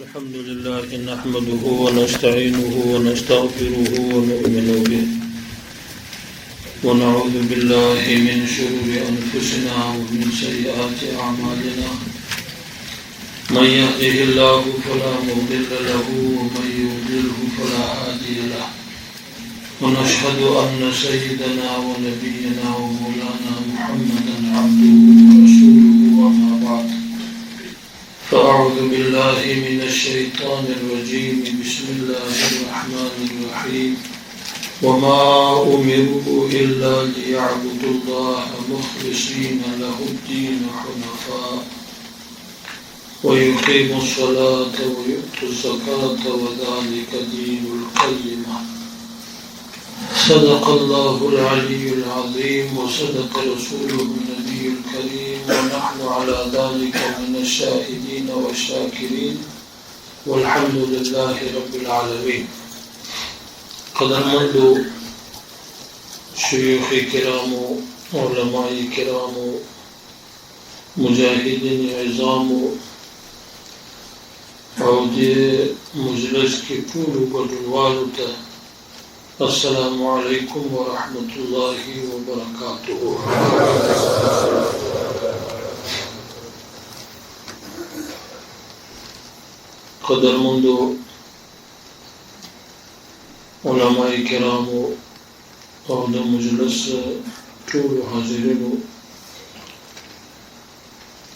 الحمد لله نحمده ونستعينه ونستغفره ونؤمن به ونعوذ بالله من شرور أنفسنا ومن سيئات أعمالنا من يهده الله فلا مضل له ومن يضلله فلا هادي له ونشهد أن سيدنا ونبينا ومولانا محمدا عبده ورسوله وما بعد فأعوذ بالله من الشيطان الرجيم بسم الله الرحمن الرحيم وما أمروا إلا ليعبدوا الله مخلصين له الدين حنفاء ويقيموا الصلاة ويؤتوا الزكاة وذلك دين القيمة صدق الله العلي العظيم وصدق رسوله النبي الكريم ونحن على ذلك من الشاهدين والشاكرين والحمد لله رب العالمين. قدرمند شيوخ كرام علماء كرام مجاهدين عظام او دې مجلس کې ټول ګډونوالو ته السلام عليكم ورحمة الله وبركاته. قدرمند علماء کرام او د مجلس ټول حاضرینو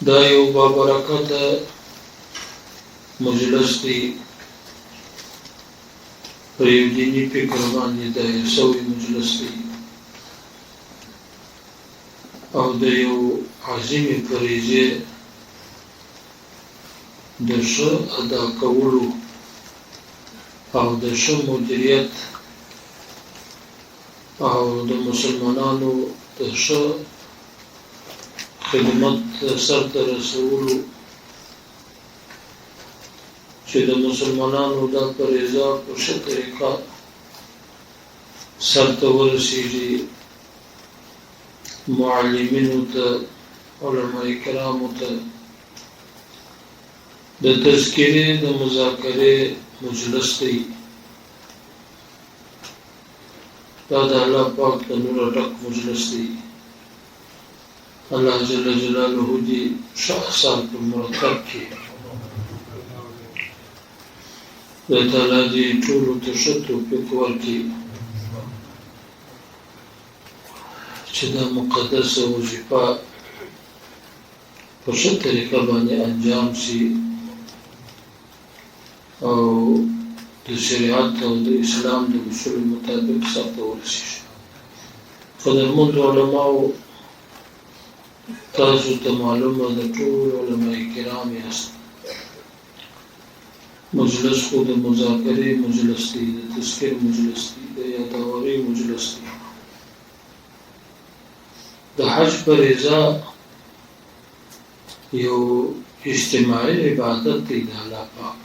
دا یو بابرکت مجلس دی پر یو دینی فکر باندې دایر شوی مجلس دی او د یو عظیمې فریضې د ښه ادا کولو او د ښه مدیریت او د مسلمانانو د ښه خدمت سرته رسولو چې د مسلمانانو دا فریضه په ښه طریقه سرته ورسیږي معلمینو ته علماء کرامو ته د تذکرې د مذاکرې مجلس دی دا د الله پاک د نور ډک مجلس دی الله جل جلاله دې ښه احسان په مرتب کړي د تعالی دې ټولو ته ښه توفیق ورکړي چې دا مقدسه وظیفه په ښه طریقه باندې انجام شي او د شریعت او د اسلام د اصول مطابق سرته ورسیږي. قدرمند علماو تاسو ته معلومه ده ټول علماء کرام یاست. مجلس خو د مذاکرې مجلس دی، د تذکر مجلس دی، د یاداورۍ مجلس دی. د حج فریضه یو اجتماعي عبادت دی د الله پاک.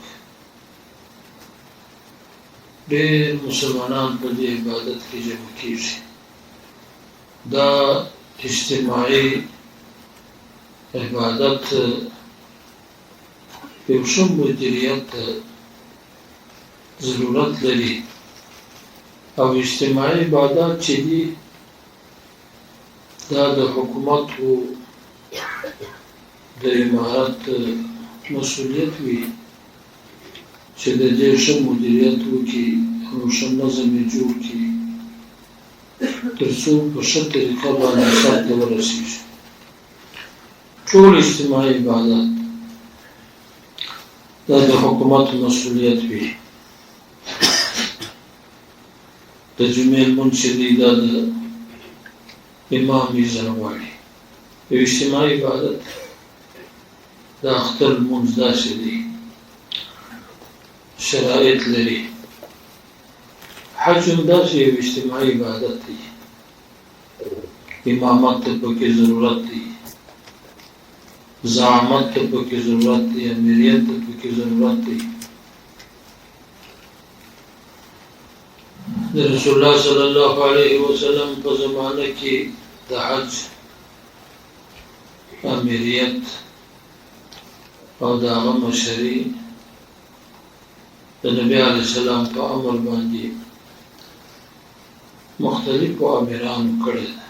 ډېر مسلمانان په دې عبادت کې جمع کېږي. دا اجتماعي عبادت یو ښه مدیریت ضرورت لري او اجتماعي عبادت چې دي دا د حکومت د امارت مسؤلیت وي چې د دې ښه مدیریت وکړي او ښه نظم یې جوړ کړي تر څو په ښه طریقه باندې سرته ورسیږي. ټول اجتماعي عبادت دا د حکومت مسؤلیت وي. د جمعې لمونځ چې دی دا د امام اذن غواړي. یو اجتماعي عبادت د اختر لمونځ داسې دی شرایط لري. حج هم داسې یو اجتماعي عبادت دی. امامت ته پکې ضرورت دی، زعامت ته پکې ضرورت دی، امیریت ته پکې ضرورت دی. د رسول الله صلی الله علیه وسلم په زمانه کې د حج امیریت او د هغه مشري د نبی علیه السلام په امر باندې مختلفو امیرانو کړی ده.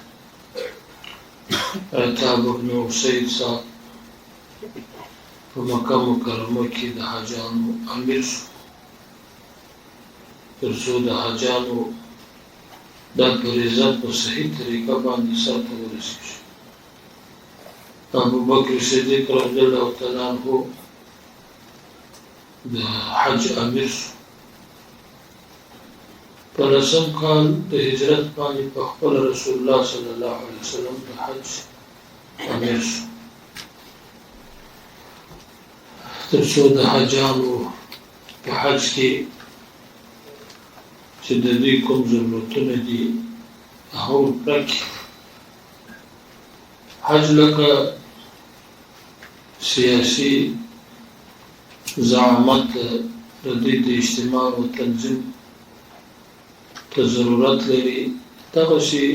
عتاب بن اسید صاحب په مکه مکرمه کې د حاجانو امیر شو، تر څو د حاجانو دا فریضه په صحیح طریقه باندې سرته ورسېږي. ابوبکر صدیق رضی الله تعالی عنہ د حج امیر شو. په لسم کال د هجرت باندې په خپل رسول الله صلی الله علیه وسلم د حج امیر شو، تر څو د حاجانو په حج کې چې د دوی کوم ضرورتونه دي هغه پوره کړي. حج لکه سیاسي زعامت د دوی د اجتماع او تنظیم ته ضرورت لري، دغسې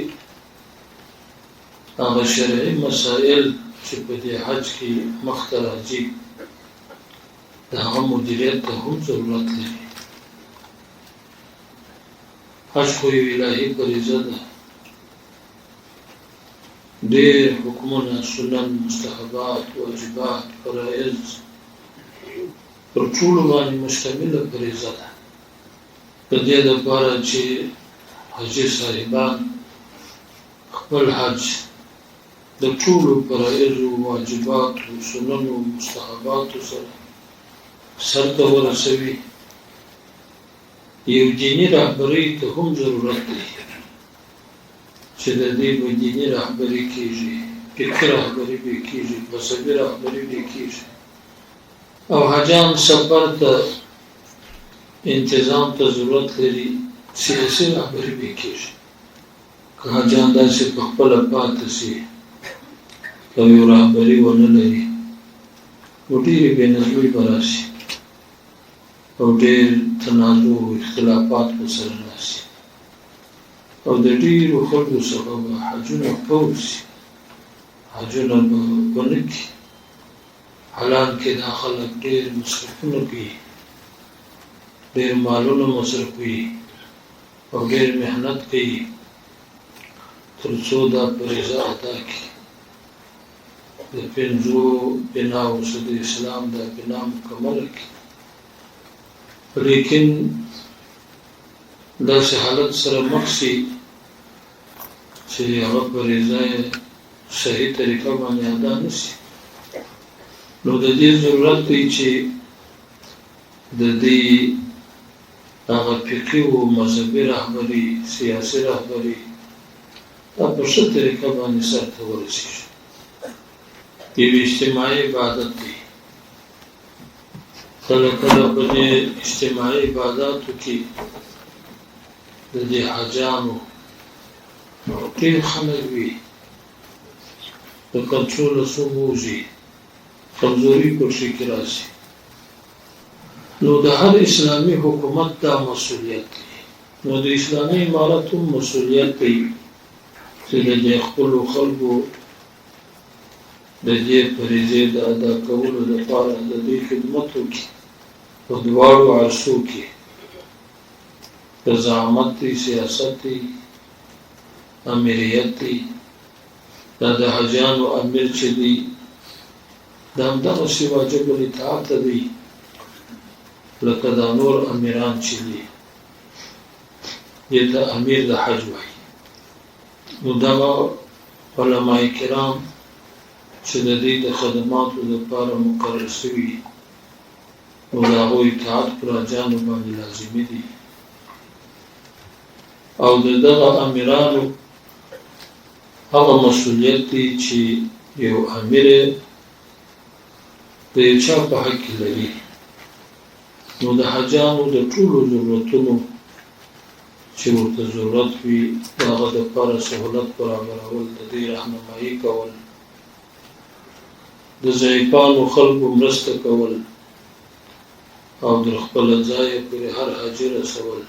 هغه شرعي مسایل چې په دې حج کې مخته راځي د هغه مدیریت ته هم ضرورت لري. حج خو یو الهي فریضه ده، ډېر حکمونه، سنن، مستحبات، واجبات، فرایض پر ټولو باندې مشتمله فریضه ده. د دې لپاره چې حاجي صاحبان خپل حج د ټولو فرایضو، واجباتو، سننو، مستحباتو سره سرته ورسوي، یو دیني رهبرۍ ته هم ضرورت دی چې د دې به دیني رهبري کېږي، فقهي رهبري به کېږي، مذهبي رهبري به کېږي. او حاجان سفر ته انتظام ته ضرورت لري، سیاسي رهبري به کېږي. که حاجان داسې په خپله پاتې شي او یو رهبري ونه لري نو ډېرې بې نظمۍ به راشي او ډېر تنازع او اختلافات به سره راشي او د ډېرو خلکو څخه به حجونه فوت شي، حجونه به ونه کړي. حالانکې دا خلک ډېر مصرفونه کوي، ډېر مالونه مصرفوي او ډېر محنت کوي تر څو دا فریضه ادا کړي. د پنځو بناو څخه د اسلام دا بنا مکمله کړي. لیکن داسې حالت سره مخ شي چې هغه فریضه یې صحیح طریقه باندې ادا نه شي، نو د دې ضرورت دی چې د دې هغه فقهي او مذهبي رهبري، سیاسي رهبري دا په ښه طریقه باندې سرته ورسېږي. یو اجتماعي عبادت دی. کله کله په دې اجتماعي عباداتو کې د دې حاجانو ډېر خلک وي، د کنټروله څو ووځي، کمزوري په کښې کې راشي. نو د هر اسلامي حکومت دا مسؤلیت دی، نو د اسلامي امارت هم مسؤلیت دی چې د دې خپلو خلکو د دې فریضې د ادا کولو لپاره د دوی خدمت وکړي. په دواړو عرصو کې که زعامت دی، سیاست دی، امیریت دی، دا د حاجانو امیر چې دی دا همدغسې واجب الاطاعت دی لکه دا نور امیران چې دي، دې ته امیر د حج وایي. نو دغه علماء کرام چې د دې د خدماتو لپاره مقرر شوي نو د هغوی اطاعت پر حاجانو باندې لازمي دي. او د دغه امیرانو هغه مسؤلیت دی چې یو امیر د یو چا په حق کې لري، نو د حاجانو د ټولو ضرورتونو چې ورته ضرورت وي د هغه دپاره سهولت برابرول، د دې رهنمایي کول، د ضعیفانو خلکو مرسته کول او در خپله ځایه پورې هر حاجي رسول.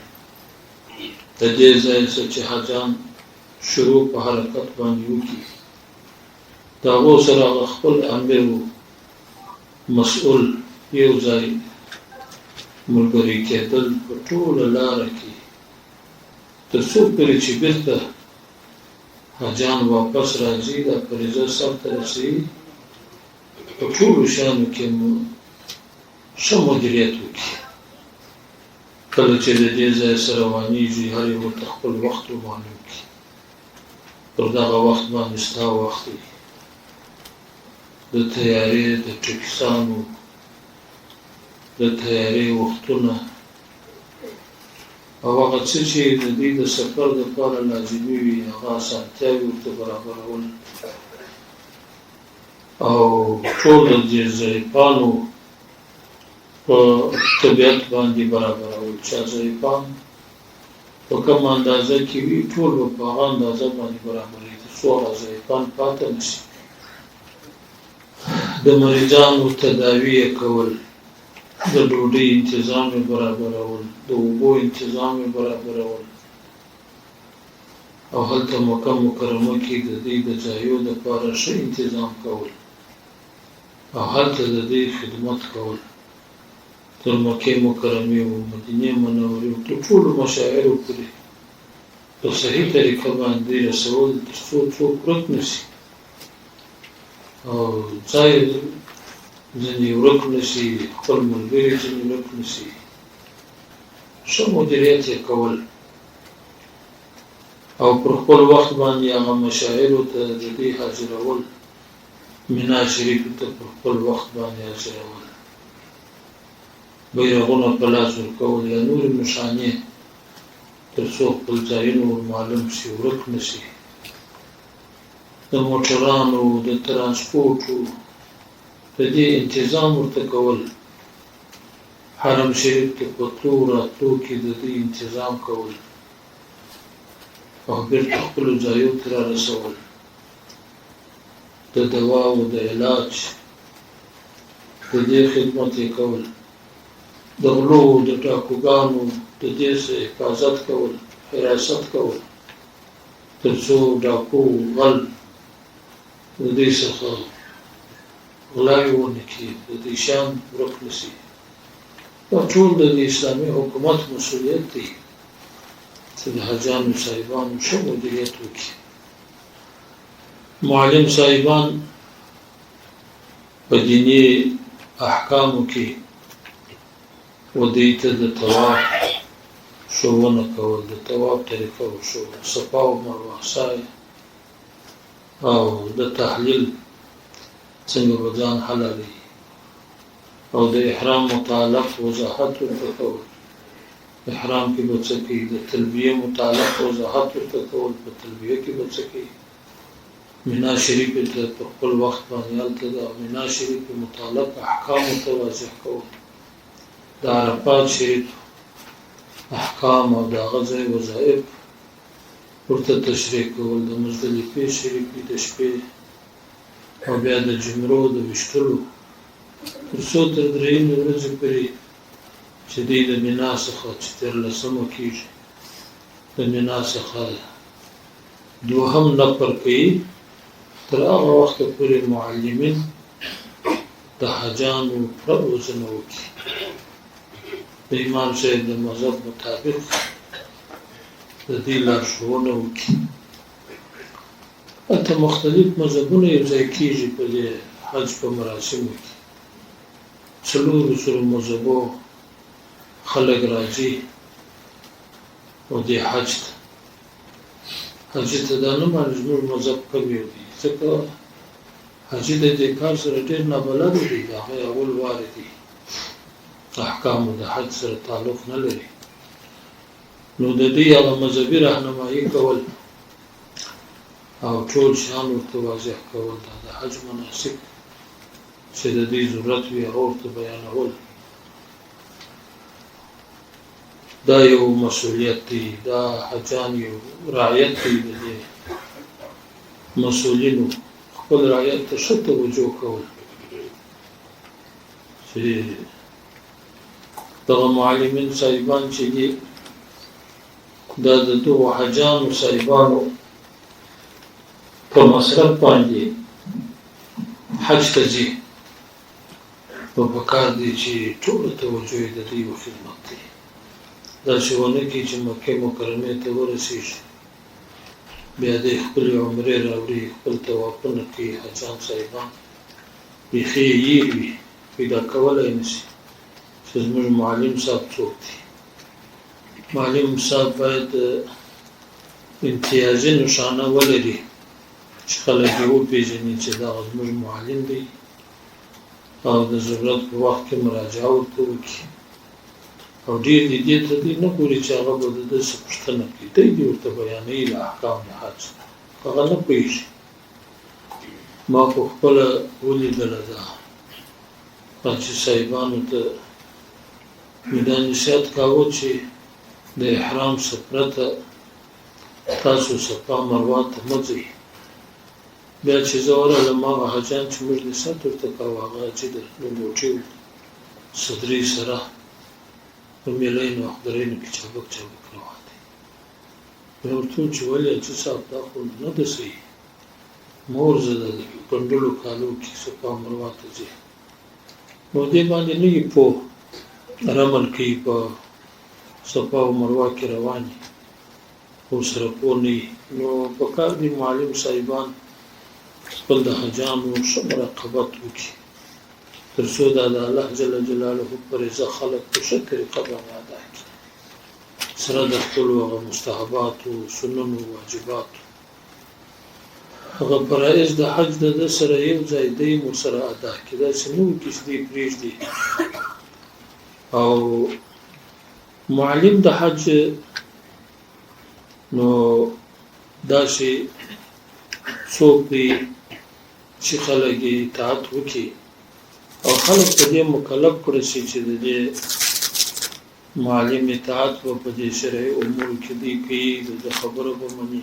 د دې ځای څخه چې حاجان شروع په حرکت باندې وکړي د هغو سره هغه خپل امیر و مسؤل یو ځای ملګری کېدل په ټوله لاره کې تر څو پورې چې بېرته حاجیان واپس راځي دا فریضه سرته رسوي په ټولو شیانو کې مو ښه مدیریت وکړي. کله چې د دې ځای سره روانېږي هر یو ورته خپل وخت ومعلوم کړي. پر دغه وخت باندې ستا وخت دی د تیارې د ټکسانو د تیارې وختونه او هغه څه چې د دې د سفر دپاره لازمي وي هغه اسانتیاوې ورته برابرول او ټول د دې ضعیفانو په طبیعت باندې برابرول. چا ضعیفان په کومه اندازه کې وي ټول به په هغه اندازه باندې برابروي تر څو هغه ضعیفان پاته نه شي. د مریضانو تداوي یې کول، د ډوډۍ انتظام یې برابرول، د اوبو انتظام یې برابرول او هلته مکه مکرمه کې د دې د ځایو دپاره ښه انتظام کول او هلته د دې خدمت کول تر مکې مکرمې او مدینې منورې تر ټولو مشاعرو پورې په صحیح طریقه باندې رسول تر څو څوک ورک نه شي او ځای ځینې ورک نه شي، خپل ملګري ځینې ورک نه شي. ښه مدیریت یې کول او پر خپل وخت باندې هغه مشاعرو ته د دې حاضرول، مینا شریفو ته پر خپل وخت باندې حاضرول، بیرغونه په لاس ورکول یا نورې نښانې تر څو خپل ځایونه ور معلوم شي، ورک نه شي. د موټرانو د ترانسپورټو د دې انتظام ورته کول، حرم شریف ته په تلو راتلو کې د دې انتظام کول او بیرته خپلو ځایو ته رارسول، د دواو د علاج د دې خدمت یې کول، د غلو د ټاکوګانو د دې حفاظت کول، حراست کول تر څو ډاکو غل د دې څخه غلاوې ونه کړي، د دې شیان ورک نه شي. دا ټول د اسلامي حکومت مسؤلیت دی چې د حاجیانو صاحبانو ښه مدیریت وکړي. معلم صاحبان په دیني احکامو کې ودې ته د طواف ښوونه کول، د طواف طریقه وښول، صفا او مروه سعی او د تحلیل څنګه به ځان حلالوي او د احرام متعلق وضاحت ورته کول، احرام کې به څه کوي، د تلبیه متعلق وضاحت ورته کول، په تلبیه کې به څه کوي، مینا شریف ته په خپل وخت باندې هلته د مینا شریف متعلق احکام ورته واضح کول، د عرفات شریف احکام او د هغه ځای وظایف ورته تشریح کول، د مزدلفې شریفې د شپې او بیا د جمرو د ویشتلو تر څو تر درېیمې ورځې پورې چې دی د مینا څخه چې 13مه کېږي د مینا څخه دوهم نفر کوي، تر هغه وخته پورې معلمین د حاجیانو پوره روزنه وکړي، د امام صاحب د مذهب مطابق د دې لارښوونه وکړي. هلته مختلف مذهبونه یو ځای کېږي په دې حج په مراسمو کې، څلورو سرو مذهبو خلک راځي او دې حج ته دا نه معنی زموږ مذهب کم یو دی، ځکه حاجي د دې کار سره ډېر نابلده دی، د هغه اول وارې دي، احکامو د حج سره تعلق نه لري. نو د دې هغه مذهبي راهنمایي کول او ټول شیان ورته واضح کول، دا د حج مناسک چې د دې ضرورت وي هغه ورته بیانول، دا یو مسؤلیت دی، دا حاجیان یو رعایت دی. د دې مسؤلینو خپل رعایت ته ښه توجه کول چې دغه معلمین صاحبان چې دي دا د دغو حاجیانو صاحبانو په مصرف باندې حج ته ځي، په پکار دی چې ټوله توجه یې د دوی په خدمت دی. داسې ونه کړي چې مکې مکرمې ته ورسېږي، بیا د خپلې عمرې راوړي، خپل طوافونه کوي، حاجیان صاحبان بیخي یې هېر وي، پیدا کولی نه شي چې زموږ معلم صاحب څوک دی. معلم صاحب باید امتیازي نښانه ولري چې خلک یې وپېژني چې دغه زموږ معلم دی او د ضرورت په وخت کې مراجعه ورته وکړي. او ډېر دې دې ته دوی نه ګوري چې هغه به د ده څه پوښتنه کوي، دی دې ورته بیانوي له احکام د حج، هغه نه پوهېږي. ما خو خپله ولیدله ده حاجي صاحبانو ته مې دا نصیحت کاوه چې د احرام څخه پرته تاسو صفا مروه ته مه ځئ. بیا چې زه ورغلم هغه حاجیان چې موږ نصیحت ورته کاوه، هغه حاجي د لنګوټې صدرۍ سره په میلینو او خدرینو کې چابک چابک روان دی. مې ورته وویل چې ولې حاجي صاحب دا خو نه ده صحیح، مه ورځه د ګنډلو کالو کې صفا مروه ته ځې. نو دې باندې نه یې پوه، رمل کوي په صفا او مروه کې روان وي، خو سره پوه نه وي. نو پکار دي معلم صاحبان خپل د حاجیانو ښه مراقبت وکړي، تر څو دا د الله جل جلاله په رضا خلک په ښه طریقه باندې ادا کړي، سره د خپلو هغه مستحباتو، سننو، واجباتو. هغه فرایض د حج د ده سره یو ځای دی هم ورسره ادا کړي، داسې نه وکړي چې دوی پرېږدي. او معلم د حج نو داسې څوک دی چې خلک یې اطاعت وکړي او خلک په دې مکلف کړي شي چې د دې معلم اطاعت په دې شرعي امور کې دی کوي، د خبرو به مني.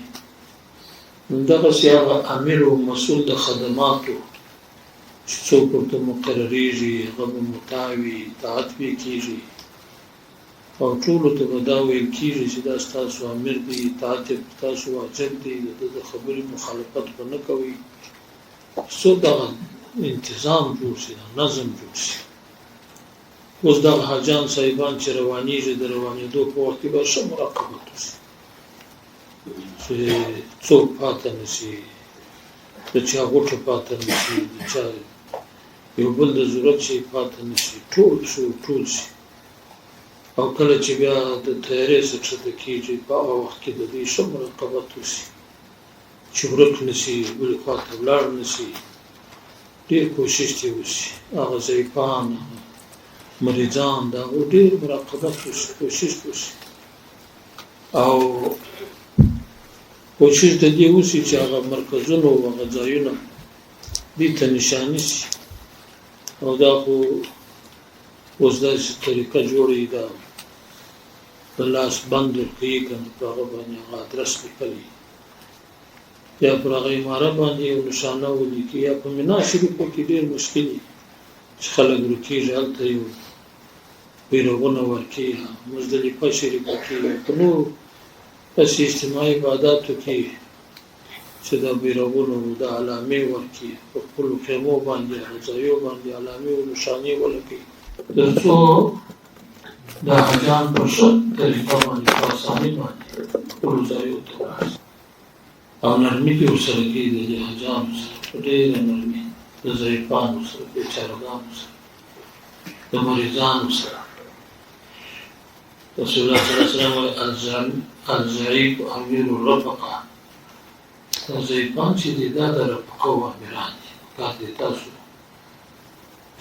دغسې هغه امیر او مسؤل د خدماتو چې څوک ورته مقرریږي، هغه به مطاع وي، اطاعت به یې کېږي او ټولو ته به دا ویل کېږي چې دا ستاسو امیر دی، اطاعت یې پر تاسو واجب دی، د ده د خبرې مخالفت به نه کوئ. څو دغه انتظام جوړ شي، نظم جوړ شي. اوس دغه حاجیان صاحبان چې روانېږي، د روانېدو په وخت کې به ښه مراقبت وشي چې څوک پاته نه شي، د چا غوټه پاته نه شي، د چا یو بل د ضرورت شي پاته نه شي، ټول شي. او کله چې بیا د تیارې څخه ښکته کېږي، په هغه وخت کې د دوی ښه مراقبت وشي چې ورک نه شي، بلې خوا ته ولاړ نه شي. ډېر کوشش دې وشي، هغه ضعیفان، مریضان، د هغو ډېر مراقبت وشي، کوشش وشي. او کوشش د دې وشي چې هغه مرکزونه او هغه ځایونه دې ته نشاني شي. او دا خو اوس داسې طریقه جوړوي، دا د لاس بند ورکوي که نه، په هغه باندې هغه ادرس لیکلی، یا پر هغه عماره باندې یو نشانه ولیکي، یا په مینا شریفه کې ډېر مشکل دي چې خلک ورکېږي، هلته یو بیرغونه ورکوي، مزدلفه شریفه کې، په نور داسې اجتماعي عباداتو کې چې دا بیرغونه د علامې ورکوي، په خپلو خیمو باندې، هغه ځایو باندې علامې او نښانې ولګوي، تر څو دا حاجیان په ښه طریقه باندې، په اسانۍ باندې خپلو ځایو ته ولاړ شي. او نرمي دې ورسره کوي، د دې حاجیانو سره په ډېره نرمي، د ضعیفانو سره، بېچارهګانو سره، د مریضانو سره. رسول الله صلی الله علیه وسلم وایي الضعیف امیر الرفقه، دا ضعیفان چې دي دا د رفقه او امیران دي. پکار دی تاسو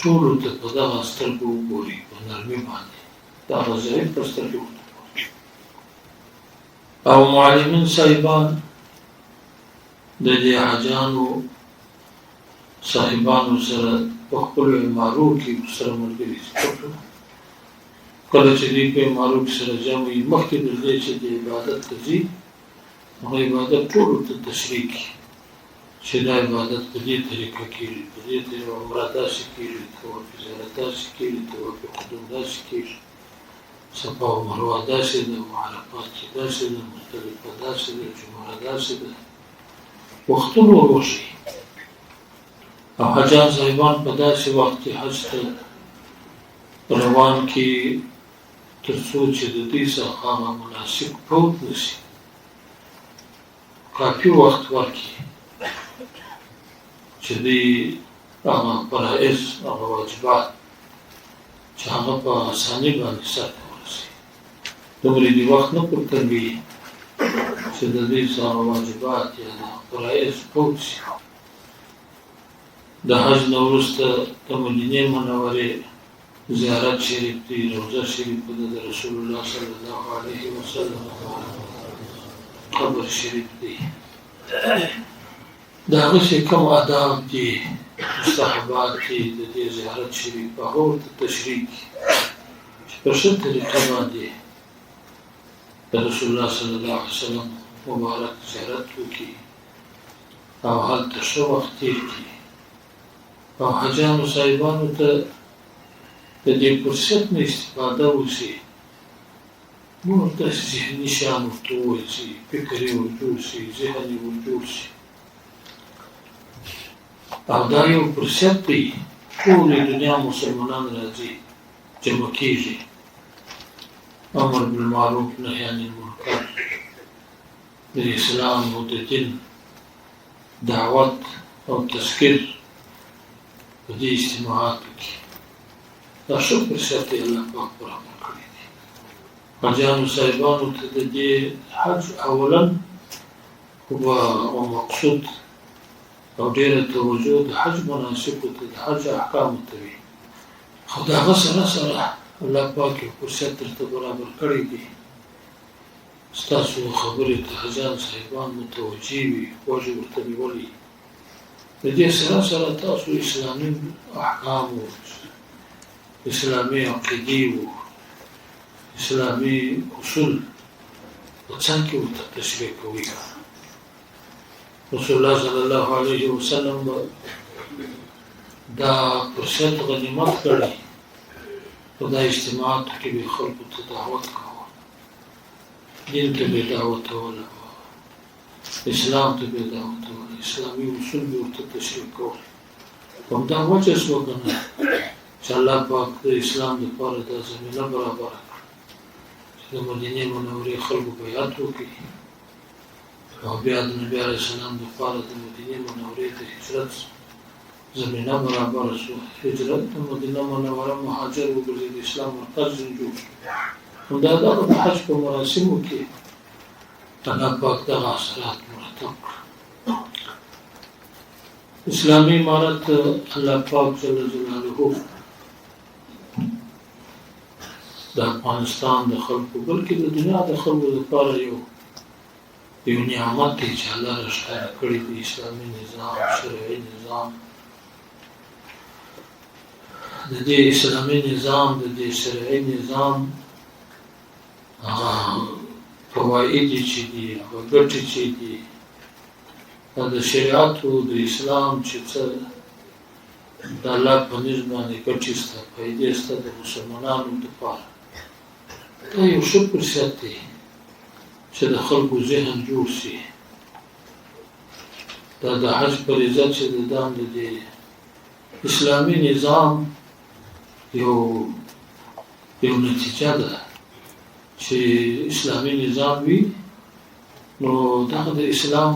ټولو ته په دغه سترګو وګورئ، په نرمي باندې دغه ضعیف په سترګو ورته وګورئ. او معلمین صاحبان د دې حاجیانو صاحبانو سره په خپلو عمارو کې سره ملګري شي. کله چې دوی په عمارو کې سره جمع وي، مخکې تر دې چې د عبادت ته ځي، هغه عبادت ټولو ته تشریح کړي چې دا عبادت په دې طریقه کېږي، په دې طریقه عمره داسې کېږي، طواف زیارت داسې کېږي، طواف قدوم داسې کېږي، صفا او مروه داسې ده، عرفات کې داسې ده، مزدلفه داسې ده، جمعه داسې ده. وختونه وروښيي او حاجیان صاحبان په داسې وخت کې حج ته روان کې تر څو چې د دې څخه هغه مناسب فوت نشي کافي وخت ورکړي چې دې هغه فرایض هغه واجبات چې هغه په اسانۍ باندې سرته ورسي دومره دې وخت نه پرتوي چې د دې څخه واجبات یا د فرایض فوت شي د حج نه وروسته د مدینې منورې زیارت شریف دی روضه شریف د رسول الله صلی الله علیه وسلم قبر شریف دی د هغه چې کوم آداب دي مستحبات دي د دې زیارت شریف په هغه ورته تشریح چې په ښه طریقه باندې د رسول الله صلی الله علیه وسلم مبارک زیارت وکړي او هلته ښه وخت تېر کړي او حاجیانو صاحبانو ته د دې فرصت نه استفاده وشي نور داسې ذهني شیان ورته وویل شي فکر یې ورجوړ شي ذهن یې ورجوړ شي او دا یو فرصت دی ټولې دنیا مسلمانان راځي جمع کېږي امر بالمعروف نهي عن المنکر د اسلام او د دین دعوت او تذکر په دې اجتماعاتو کې دا ښه فرصت یې الله پاک برابر کړی دی حاجیانو صاحبانو ته د دې حج اولا هو مقصود او ډېره توجه د حج مناسکو ته د حج احکامو ته وي خو د هغه سره سره الله پاک یو فرصت درته برابر کړی دی ستاسو خبرې ته حاجیان صاحبان متوجه وي غوږ ورته نیولی د دې سره سره تاسو اسلامي احکام و اسلامي عقیدې و اسلامي اصول په څنګ کې ورته تشریح کوي رسول الله صلی الله علیه وسلم دا فرصت غنیمت کړی په دا اجتماعاتو کې به خلکو ته دعوت کوه دین ته به دعوت کوله اسلام ته به دعوت کوله اسلامي اصول به ورته تشریح کول همدا وجه شوه که نه چې الله پاک د اسلام دپاره دا زمینه برابره کړه چې د مدینې منورې خلکو بیعت وکړي او بیا د نبي علیه السلام دپاره د مدینې منورې د هجرت زمینه برابره شوه هجرت د مدینه منوره مهاجر وګرځي د اسلام مرکز جوړ شو همدا دغه د حج په مراسمو کې الله پاک دغه اثرات مرتب کړه اسلامي امارت الله پاک جل جلاله د افغانستان د خلکو بلکې د دنیا د خلکو لپاره یو نعمت دی چې الله راښکاره کړی دی اسلامي نظام شرعي نظام د دې اسلامي نظام د دې شرعي نظام فواید چې دي او ګټې چې دي د شریعت او د اسلام چې څه د الله په نظم باندې ګټې شته فایدې شته د مسلمانانو دپاره دا یو ښه فرصت دی چې د خلکو ذهن جوړ شي دا د حج فریضه چې د دام د دې اسلامي نظام یو نتیجه ده چې اسلامي نظام وي نو دغه د اسلام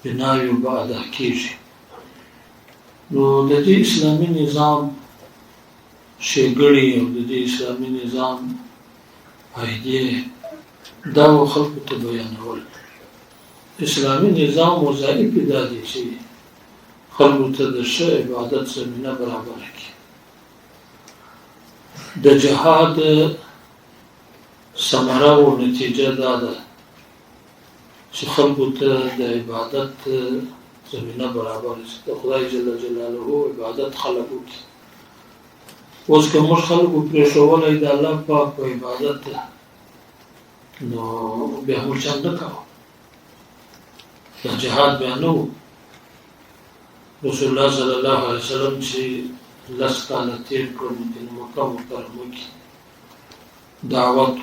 بناوې به ادا کېږي نو د دې اسلامي نظام ښېګڼې او د دې اسلامي نظام فایدې دا خلکو ته بیانول اسلامي نظام وظایف یې دا دي چې خلکو ته د ښه عبادت زمینه برابره کړي د جهاد ثمره او نتیجه دا ده چې خلکو ته د عبادت زمینه برابره شي د خدای جل جلاله عبادت خلک وکړي اوس که موږ خلکو پرېښولی د الله پاک په عبادت نو بیا موږ چند نه کوو دا جهاد بیا نه و رسول الله صلی الله علیه وسلم چې 10 کاله تېر کړل مدینه مکه مکرمه کې دعوت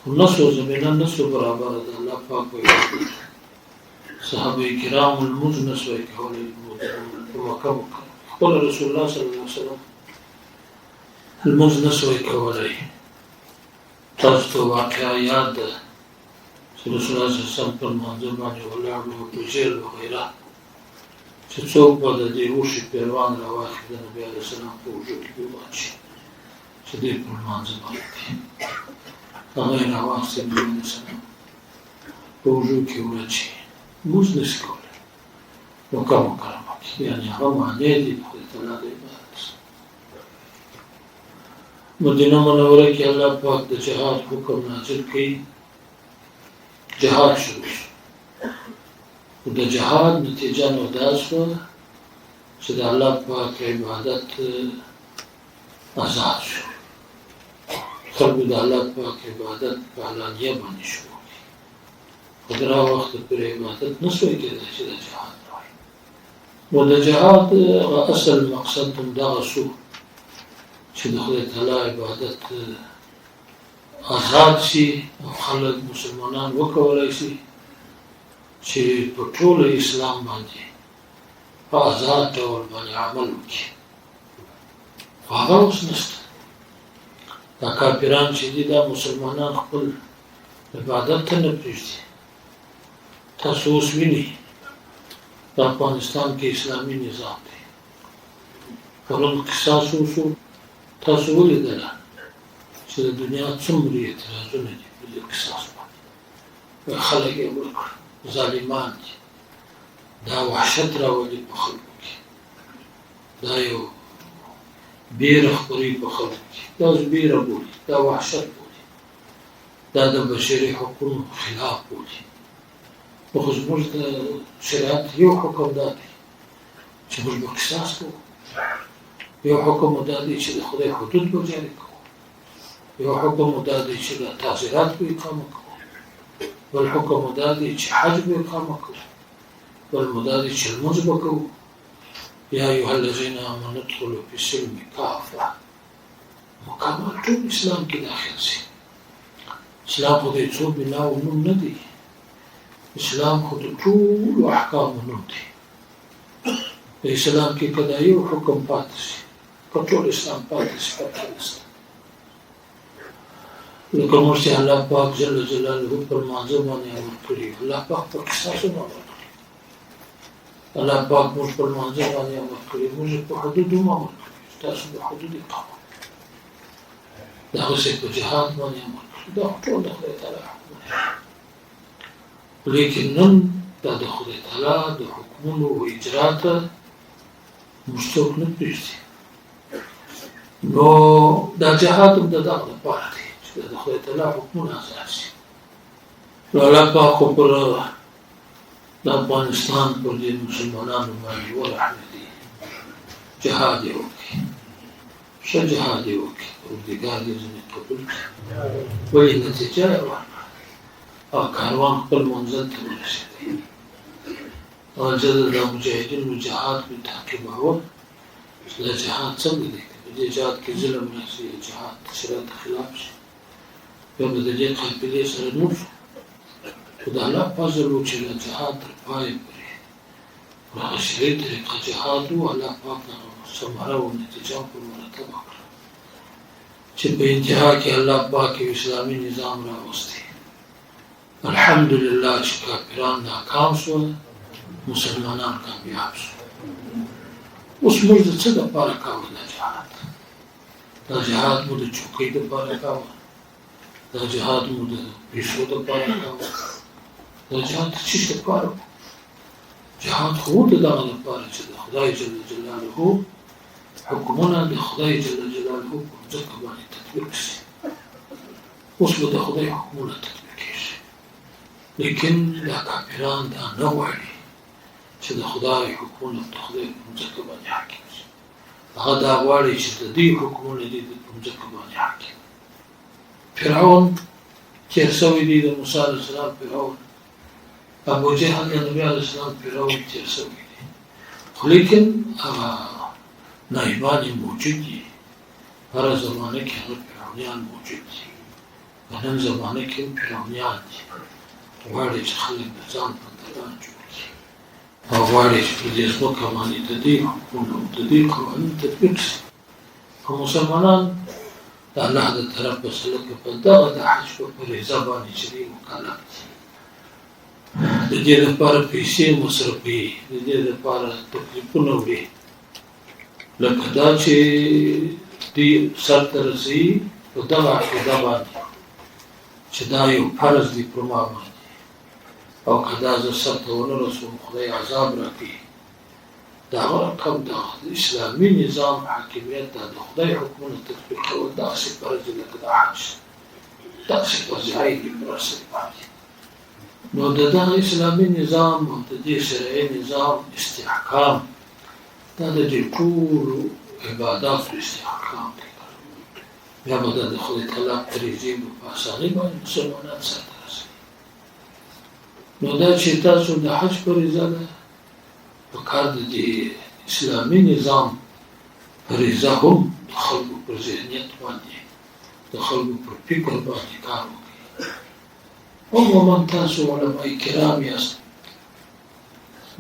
نسو زمینه نسو برابره ده الله پاک وایي صحابه کرام الموز نسوی کولی په مکه قال رسول الله صلى الله عليه وسلم المنځ نسوي کولای. تاسو ته واقعا یاد ده چې رسول الله صلی الله علیه وسلم پر منځ باندې ولاړ و په جیل وغیره چې څوک به د دې وښي پیروان راواخلي د نبي علیه السلام په وجود کې واچي چې دې پر منځ باندې هغه یې راواخلي نبي علیه السلام په وجود کې واچي موږ نشي کولی وکړو وکړو یعنې هغه معنی دي د خدای تعالی د عبادت. مدینه منوره کې الله پاک د جهاد حکم نازل کړي. جهاد شروع شو. د جهاد نتیجه نو دا شوه چې د الله پاک عبادت آزاد شو. خلکو د الله پاک عبادت په علانیه باندې شروع کړي. خو د هغه وخت پورې عبادت نه سوی کېدی چې د جهاد راوړي. نو د جهاد اصل مقصد همدغه شو چې د خدای تعالی عبادت آزاد شي او خلک مسلمانان وکولای شي چې په ټول اسلام باندې په آزاد ډول باندې عمل وکړي. خو هغه اوس نشته. دا کافران چې دي دا مسلمانان خپل عبادت ته نه پرېږدي. تاسو اوس وینئ په افغانستان کې اسلامي نظام دی. پرون قصاص وشو. تاسو ولیدله چې د دنیا څومره اعتراضونه دي په دې قصاص باندې. خلک یې وکړ ظالمان دي. دا وحشت راولي په خلکو کې. دا یو بیره خپروي په خلکو کې. دا اوس بیره بولي. دا وحشت بولي. دا د بشري حقونو خلاف بولي. خو زموږ د شریعت یو حکم دا دی چې موږ به قصاص کوو. یو حکم دا دی چې د خدای حدود به جاري کوو. یو حکم دا دی چې د تعزیرات به اقامه کوو. بل حکم دا دی چې حج به اقامه کوو. بل دا دی چې لمونځ به کوو. یا ایها الذین آمنوا ادخلوا فی السلم کافة. مکمل ټول اسلام کې داخل شي. اسلام خو د څو بناو نوم نه دی. اسلام خو د ټولو احکامو نوم دی. په اسلام کې که دا یو حکم پاتې شي که ټول اسلام پاتې شي فتح نشته. لکه موږ چې الله پاک جل جلاله پر لمانځه باندې امر کړي. الله پاک پر قصاصونه امر کړي. الله پاک موږ پر لمانځه باندې امر کړي. موږ په حدودو هم امر کړي. تاسو په حدود اقامه دغسې په جهاد باندې امر کړي. دا ټول د خدای تعالی حکمونه دي. لیکن نن دا د خدای تعالی د حکمونو اجرا ته موږ څوک نه پرېږدي. نو دا جهاد هم د دغه لپاره دی چې د خدای تعالی حکمونه آزاد شي. نو الله پاک خو پر د افغانستان پر دې مسلمانانو باندې ورحمېدي. جهاد یې وکړي. ښه جهاد یې وکړي. پروردګار دې ځینې قبول کړي. ولې نتیجه یې ورکړه او کاروان خپل منزل ته ورسېدی. او زه د مجاهدینو جهاد مې تعقیباوه چې دا جهاد څنګه دی. په دې جهاد کې ظلم راشي. جهاد د شریعت خلاف شي. بیا به د دې قافلې سره نور شو. خو د الله فضل و چې د جهاد تر پایه پورې په هغه شرعي طریقه جهاد و. الله پاک هغه ثمره و نتیجه پر مرتبه کړه چې په انتها کې الله پاک یو اسلامي نظام راوستی. الحمدلله چې کافران ناکام شول مسلمانان کامیاب شول. اوس موږ د څه دپاره کوو دا جهاد؟ دا جهاد مو د چوکۍ دپاره کوو؟ دا جهاد مو د پیسو دپاره کوو؟ دا جهاد د څه دپاره کوو؟ جهاد خو د دغه لپاره چې د خدای جل جلاله حکمونه د خدای جل جلاله په ځمکه باندې تطبیق شي. اوس به د خدای حکمونه تطبیقېږي. لیکن دا کافران دا نه غواړي چې د خدای حکمونه د خدای په ځمکه باندې حاکم شي. هغه دا غواړي چې د دې حکمونه دي په ځمکه باندې حاکم. فرعون تېر شوی دی. د موسی علیه السلام فرعون. ابو جهل د نبي علیه السلام فرعون تېر شوی دی. خو لیکن هغه نایبان یې موجود دي. هره زمانه کې هغه فرعونیان موجود دي. په نن زمانه کې هم فرعونیان دي. غواړي چې خلک د ځان بندګان جوړ کړي. او غواړي چې په دې ځمکه باندې د دې حقونو د دې قوانین تطبیق شي. او مسلمانان د الله د طرفه سلکه په دغه د حج په فریضه باندې چې دوی مکلف دي، د دې لپاره پیسې مصرفوي، د دې لپاره تکلیفونه وړي، لکه دا چې دوی سرته رسوي په دغه عقیده باندې چې دا یو فرض دی پر ما باندې، او که دا زه سرته ونه رسوم خدای عذاب راکوي. د هغه رقم د اسلامي نظام حاکمیت دا د خدای حکمونه تطبیق کول داسې فرض دی لکه د حج، داسې وظیفه دي پر سر باندې. نو د دغه اسلامي نظام او د دې شرعي نظام استحکام دا د دې ټولو عباداتو استحکام دی. بیا به دا د خدای تعالی فریضې په اسانۍ باندې مسلمانان سرته رسوي. نو دا چې تاسو د حج فریضه ده، په کار د دې اسلامي نظام فریضه هم د خلکو پر ذهنیت باندې د خلکو پر فکر باندې کار وکړي. عموما تاسو علماء کرام یاست،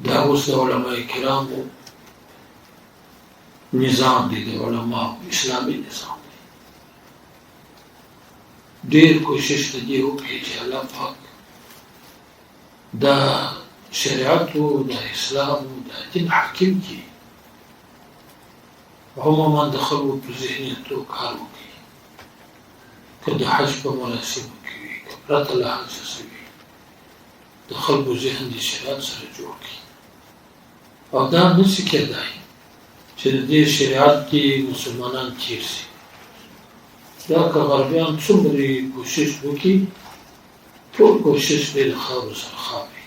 دا اوس د علماء کرامو نظام دی، د علماء اسلامي نظام دی. ډېر کوشش د دې وکړي چې الله پاک دا شریعت او د اسلام او د دین حاکم کی، عموما د خلکو په ذهنیتو کار وکړي، که د حج په مراسمو کې وي، که پرته له حج څخه وي، د خلکو ذهن د شریعت سره جوړ کړي. او دا نشي کېدای چې د دې شریعت کې مسلمانان تیر شي. دا که غربیان څومره کوشش وکړي، ټول کوشش دې د خاورو سره خاوري.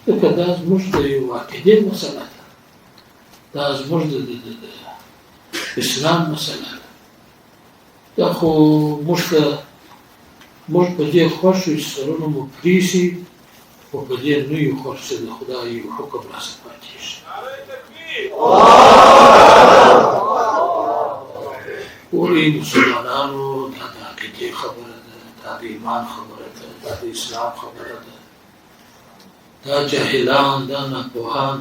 ځکه دا زموږ د یو عقیدې مسله ده، دا زموږ د اسلام مسله ده. دا خو موږ په دې خوښ یو چې سرونه مو پرې شي، خو په دې نه یو خوښ چې د خدای یو حکم راڅخه پاتې شي. ولې مسلمانانو دا د عقیدې خبره ده، دا د ایمان خبره ده، دا د اسلام خبره ده. دا جاهلان، دا ناپوهان،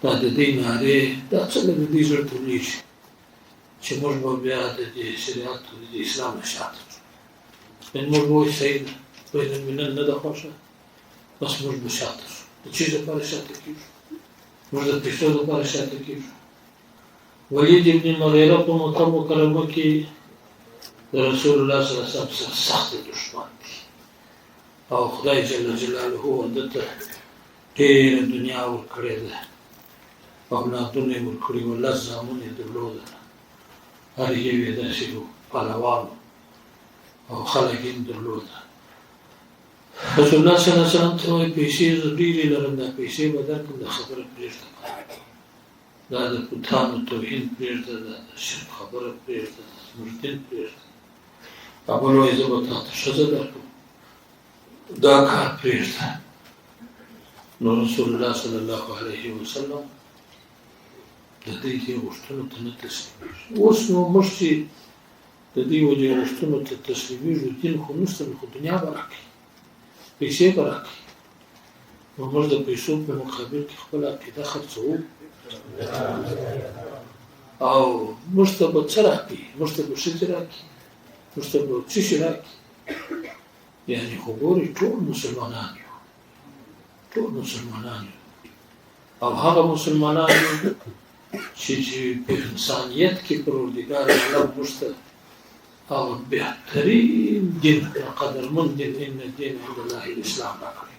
دا د دې نارې، دا څنګه د دې زړه تولیږي چې موږ به بیا د دې شریعت او د اسلام نه شاته شو. نن موږ وایو صحیح ده، بین الملل نه ده خوښه، بس موږ به شاته شو. د چیز لپاره شاته کېږو؟ موږ د پیسو لپاره شاته کېږو. ولید ابن مغیره په مکه مکرمه کې د رسول الله صلی الله علیه وسلم سره سخت دشمن دی، او خدای جل جلاله دته ډېره دنیا ورکړې ده، اولادونه یې ورکړي وو، 10 زامن یې درلوده، هر یو یې داسې و پهلوان او خلک یې درلوده. رسول الله صلی الله علیه وسلم ته وایي پیسې زه ډېرې لرم، دا پیسې به درکړم، دا خبره پرېږده، دا د بوتانو توهین پرېږده، دا د شرک خبره پرېږده، د زموږ دین پرېږده. بل وایي زه به تا ته ښځه درکړم، دا کار پرېږده. نو رسول الله صلی الله علیه وسلم د دې غوښتنو ته نه تسلیمېږي. اوس نو موږ چې د دې وجې غوښتنو ته تسلیمېږو، دین خو نشته، خو دنیا به راکړي، پیسې به راکړي. نو موږ د پیسو په مقابل کې خپله عقیده خرڅوو، او موږ ته به څه راکړي؟ موږ ته به ښځې راکړي، موږ ته به څه شي راکړي؟ یعنې خو ګورې ټول مسلمانان یو، ټول مسلمانان یو، او هغه مسلمانان یو چې په انسانیت کې پروردګار الله موږ ته هغه بهترین دین، قدرمند دین، ان الدین عند الله الاسلام راکړی.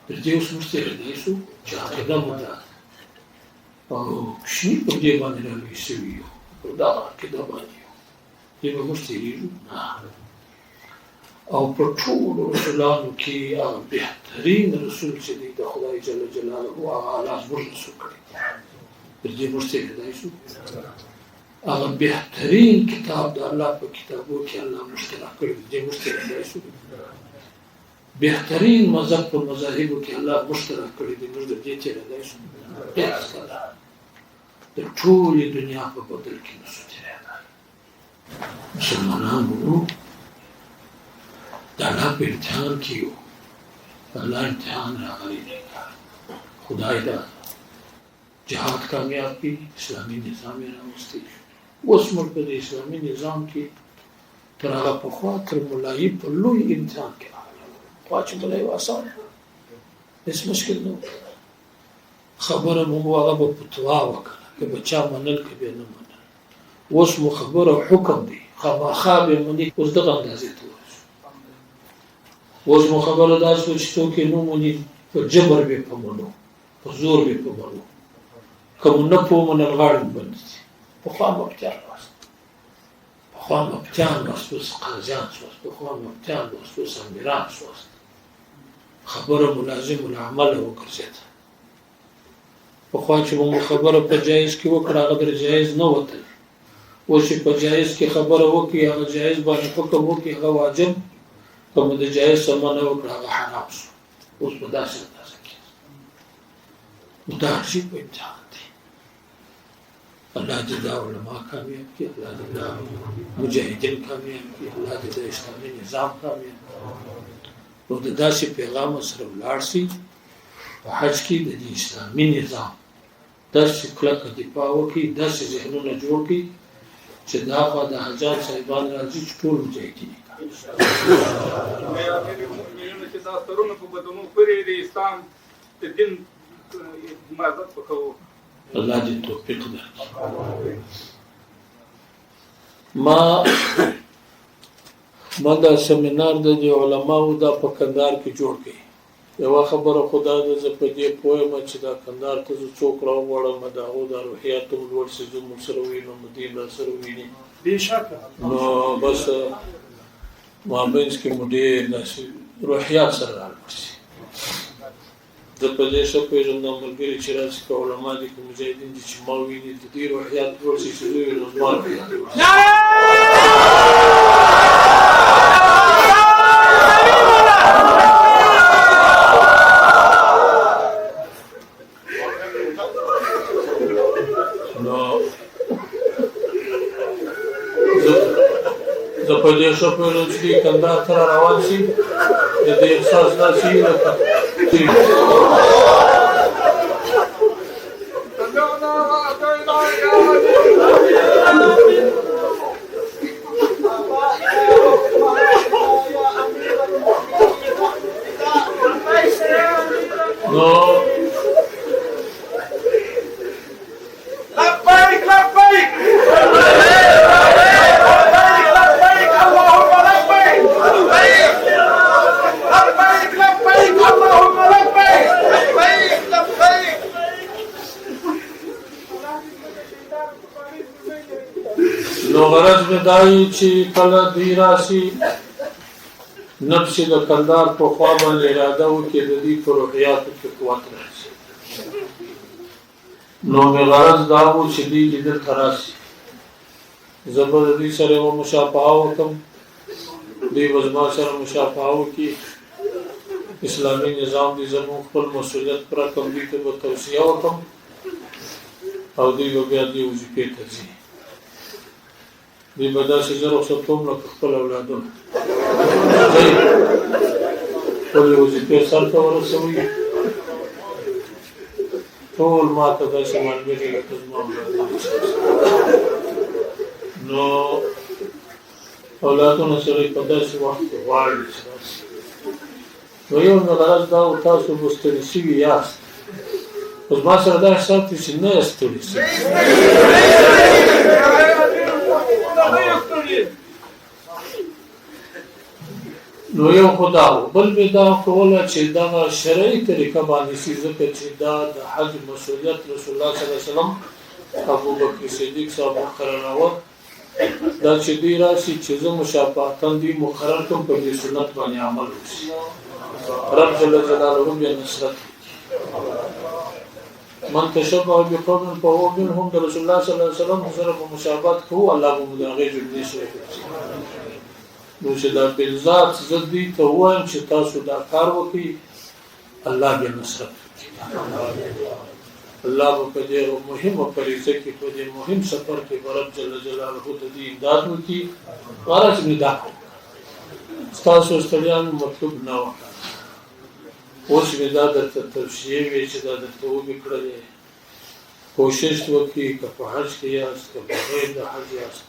تر دې اوس موږ تېرېدلی شو چې عقیده مو دا ده، او کوچني پر دې باندې رالوی شوي یو، پر دغه عقیده باندې یو، دې به موږ تېرېږو؟ نه. او په ټولو رسولانو کې هغه بهترین رسول چې دی د خدای جل جلاله هغه الله زموږ رسول کړی، تر دې موږ تېرېدلی شو؟ هغه بهترین کتاب د الله په کتابو کې الله موږ ته راکړی، تر دې موږ تېرېدلی شو؟ بهترین مذهب په مذاهبو کې الله موږ ته راکړی دی، موږ د دې تېرېدلی شو؟ د ټولې دنیا په بدل کې نشو تېرېدلی. مسلمانانو د الله په امتحان کې یو، الله امتحان راغلی دی خدای دا جهاد کامیاب کی اسلامی نظام یې راوستی اوس موږ په دې اسلامي نظام کې تر هغه پخوا تر ملایي په لوی امتحان کې راغلی خوا چې ملایي آسان هېڅ مشکل نه و خبره مو هغه به فتوا وکړه که به چا منل که به نه منل اوس مو خبره حکم دی خامخا به مني اوس دغه اندازې ته اوس مو خبره داسې وه چې څوک یې نه مني په جبر به په منو په زور به په منو که مو نه په ومنل غاړې مو بندې دي پخوا مفتیان واست پخوا مفتیان واست اوس قاضیان شوست پخوا مفتیان واست اوس امیران شوست خبره ملازم العمله وګرځېده پخوا چې مو خبره په جایز کې وکړه هغه در جایز نه وتل اوس چې په جایز کې خبره وکړي هغه جایز باندې حکم وکړي هغه واجب که مو د جایز څه منع وکړه هغه حرام شو اوس په داسې اندازه کې نو دا عجیب امتحان دی الله دې دا علما کامیاب کړي الله دې دا مجاهدین کامیاب کړي الله دې دا اسلامي نظام کامیاب کړي نو د داسې پیغام سره ولاړ شي په حج کې د دې اسلامي نظام داسې کلکه دفاع وکړي داسې ذهنونه جوړ کړي چې دا خوا د حجاج صاحبان راځي چې ټول مجاهدین چې دا سترونه په بدنو پورې د اسلام د دین حمایت وکړو الله دې توفیق درکړي ما دا سیمینار د علماو دا په کندهار کې جوړ کړي یوه خبره خدا ده زه په دې پوهیم چې دا کندهار ته زه څوک راوغواړم د هغو دا روحیات هم لوړ شي زموږ سره ووینو مدین راسره وویني نو بس مابینځ کې مو ډېر داسې روحیات سره رالوړ شي زه په دې ښه پوهېږم دا ملګري چې راشي که علما دي که مجاهدین دي چې ما وویني د دې روحیات لوړ شي چې زه ووینم زما روحیات لوړ شي زه په دې ښه پوهېږم چې دوی کندهار ته راروان شي د دې احساس داسې وي لکه نو غرض مې دا وي چې کله دوی راشي نفس د کندهار په خوا باندې اراده وکړي د دوی په روحیاتو کې قوت راشي نو مې غرض دا و چې دوی لیدل ته راشي زه به د دوی سره یوه مشافهه وکړم دوی به زما سره مشافهه وکړي اسلامي نظام دی زموږ خپل مسؤلیت پوره کړم دوی ته به توصیه وکړم او دوی به بیا دې وظیفې ته ځي دوی به داسې زه رخصتوم لکه خپل اولادونه ځئ خپلې وظیفې سر ته ورسوئ ټول ما ته داسې ملګري لکه زما اولادونه نو اولادونه سره په داسې وخت کې غواړي چې راشي نو یو مې غرض دا و تاسو به ستړي شوي یاست خو زما سره دا احساس دی چې نه یاست ستړي شوي نو یو خو دا و بل مې دا کوله چې دغه شرعي طریقه باندې شي ځکه چې دا د حج مسؤلیت رسول الله صلی الله علیه وسلم ابوبکر صدیق صاحب مقرراوه دا چې دوی راشي چې زه مشافهتاً دوی مقرر کړم په دې سنت باندې عمل وشي رب جل جلاله بیا نصرت من تشبه بقوم فهو منهم د رسول الله صلی الله علیه وسلم سره په مشابهت کوو الله به مو د هغې جملې سره وکړي نو چې دا بالذات زه دوی ته ووایم چې تاسو دا کار وکړئ الله بیا نصرت وکړي الله به په دې مهمه فریضه کې په دې مهم سفر کې به رب جل جلاله د دې امداد وکړي غرض مې دا کوم ستاسو ستړیا مې مطلوب نه وه اوس مې دا درته توصیې وې چې دا درته ومې کړلې کوشش وکړئ که په حج کې یاست که بغیر د حج یاست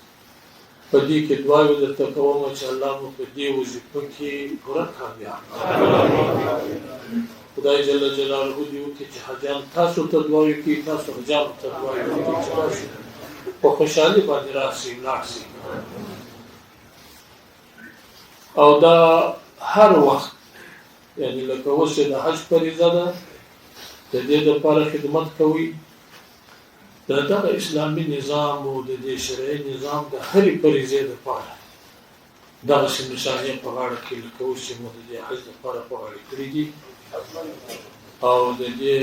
په دې کې دعاوې درته کوم چې الله مو په دې وظیفه کې پوره کامیاب خدای جل جلاله دې وکړي چې حجیان تاسو ته دعاوې کوي تاسو حجانو ته دعاوې کوي چې تاسو په خوشحالي باندې راشئ لاړ شئ او دا هر وخت یعنی لکه اوس چې د حج فریضه ده د دې لپاره خدمت کوي د دغه اسلامي نظام او د دې شرعي نظام د هرې فریضې لپاره دغسې نشانې په غاړه کې لکه اوس چې مو د دې حج لپاره په غاړه کړي دي او د دې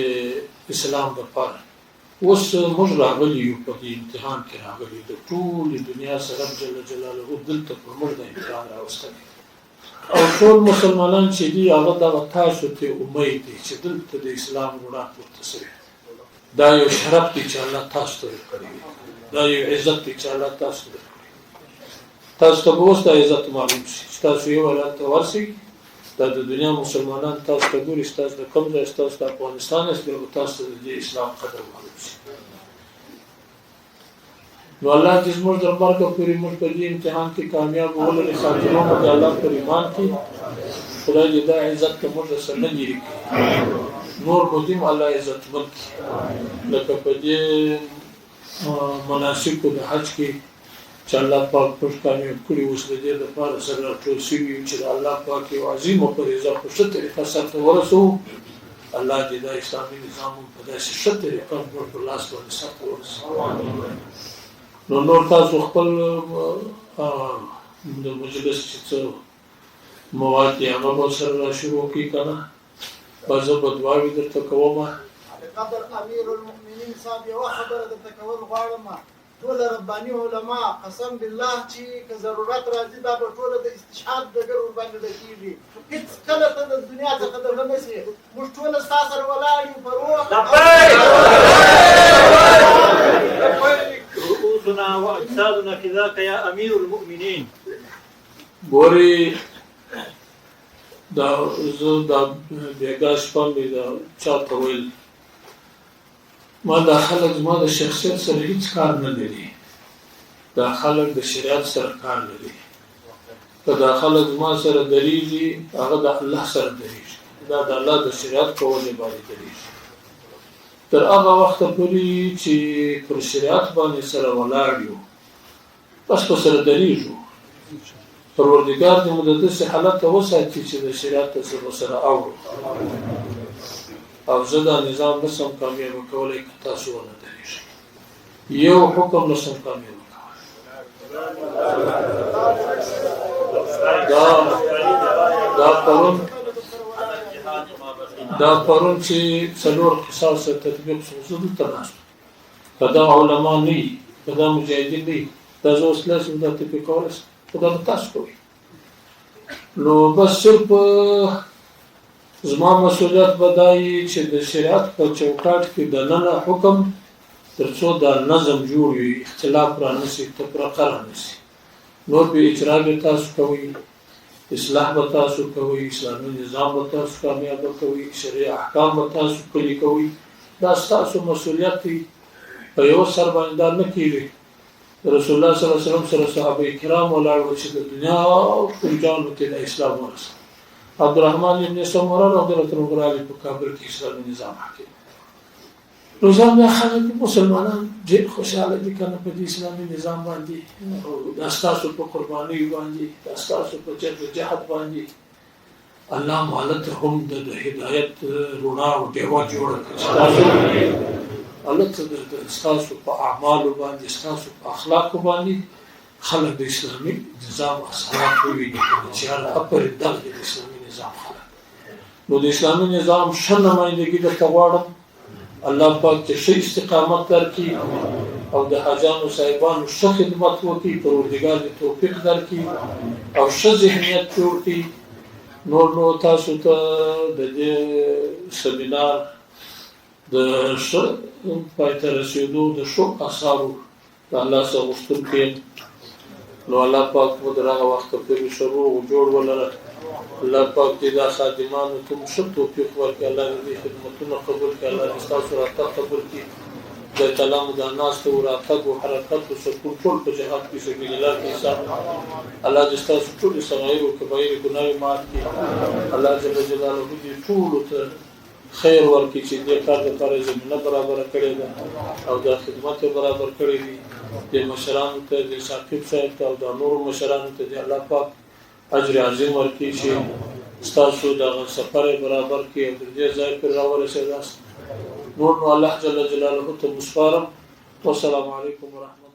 اسلام لپاره اوس موږ راغلي یو په دې امتحان کې راغلي د ټولې دنیا سره جل جلاله دلته پر موږ د امتحان راوستلی او ټول مسلمانان چې دي هغه دغه تاسو ته امید دی چې دلته د اسلام رڼا پورته شوې دا یو شرف دی چې الله تاسو ته ورکړی دا یو عزت دی چې الله تاسو ته ورکړی تاسو ته به اوس دا عزت معلوم شي چې تاسو یو ولایت ته ورسئ دا د دنیا مسلمانان تاسو ته ګوري ستاسو د کوم ځای ستاسو د افغانستان است بیا به تاسو ته د دې اسلام قدر معلوم شي نو الله دې زموږ تر مرګه پورې موږ په دې امتحان کې کامیاب ولري خاطرونه مو د الله پر ایمان کې خدای دې دا عزت ته موږ سره نه لري نور مو دې الله عزت ورکړي لکه په دې مناسکو د حج کې چې الله پاک موږ کامیاب کړي اوس د دې لپاره سره راټول شوي یو چې د الله پاک یو عظیمه فریضه په ښه طریقه سرته ورسوو الله دې دا اسلامي نظام په داسې ښه طریقه موږ په لاس باندې سرته ورسوي نو نور تاسو خپل د مجلس چې څه مواد دي هغه به سره راشروع کړي که نه به زه به دعاوې درته کوم قدر امیر المؤمنین صاحب یوه خبره درته کول غواړم ټول رباني علما قسم بالله چې که ضرورت راځي دا به ټوله د استشهاد ډګر ورباندې ډکېږي هېڅ کله ته د دنیا څخه دغه نه شي موږ ټوله ستا سره ولاړ یو په روح رؤوسنا واجسادنا فداك يا امير المؤمنين ګورې دا زه دا بېګا شپه مې دا چاته ویل ما دا خلک زما د شخصیت سره هیڅ کار نه لري دا خلک د شریعت سره کار لري که دا خلک زما سره درېږي هغه د الله سره درېږي دا د الله د شریعت په وجه باندې درېږي تر هغه وخته پورې چې پر شریعت باندې سره ولاړ یو بس په سره درېږو پروردګار دې مو د داسې حالت ته وساتي چې د شریعت سره اورو او زه دا نظام نسم کامیابه کولی که تاسو ونه درېږئ یو حکم نسم کامیابه کولی دا پرون چې څلور قصاص تطبیق شو زه دلته ناست که دا علما نه وي که دا مجاهدین نه وي دا زه اوس لاسم دا تطبیق کولی شم خو دا به تاسو کوئ نو بس صرف زما مسؤلیت به دا وي چې د شریعت په چوکاټ کې دننه حکم تر څو دا نظم جوړ وي اختلاف را نه شي تفرقه را نه شي نور به اجرا به تاسو کوئ اصلاح به تاسو کوئ اسلامي نظام به تاسو کامیابه کوئ شرعي احکام به تاسو پلي کوئ دا ستاسو مسؤلیت دی په یو سر باندې دا نه کېږي رسول الله صلی الله علیه وسلم سره صحابه کرام ولاړ وو چې د دنیا ټول جانو ته د اسلام ورسه عبدالرحمن ابن سمره رضی الله عنه په کابل کې اسلامي نظام حاکم نو ځان خلک مسلمانان ډېر خوشاله دي کنه په دې اسلامي نظام باندې دا ستاسو په قربانۍ باندې دا ستاسو په جهاد باندې الله مالت هم د هدایت رڼا او ډیوه جوړه کړي الله ستاسو په اعمالو باندې ستاسو په اخلاقو باندې خلک د اسلامي نظام اثرات وویني چې هغه پر دغه د اسلامي نظام خلک نو د اسلامي نظام ښه نمایندګي درته غواړم الله پاک چې ښه استقامت درکړي او د حاجانو صاحبانو ښه خدمت وکړي پروردګار دې توفیق درکړي او ښه ذهنیت جوړ کړي نو تاسو ته د دې سمینار د ښه پای ته رسېدو د ښو اثارو د الله څخه غوښتونکی یم نو الله پاک مو دغه وخت په شروع او جوړ ولره الله پاک دې دا خادمانو ته ښه توفیق ورکړي الله دې خدمتونه قبول کړي الله دې تاسو راته قبول کړي د کلام د ناس ته وراتګ او حرکت او سکون ټول په جهاد کې سبیل الله کې حساب الله دې تاسو ټول صغیر او کبیر ګناه معاف کړي الله جل جلاله دې ټول ته خیر ورکړي چې دې کار لپاره زمينه برابر کړي ده او د خدمت برابر کړي دي د مشرانو ته د ثاقب صاحب ته او د نور مشرانو ته دې الله پاک اجر عظیم ورکړي چې تاسو د سفر برابر کړي او دې ځای پر راورسېداست نور نو الله جل جلاله ته مسپارم والسلام علیکم ورحمة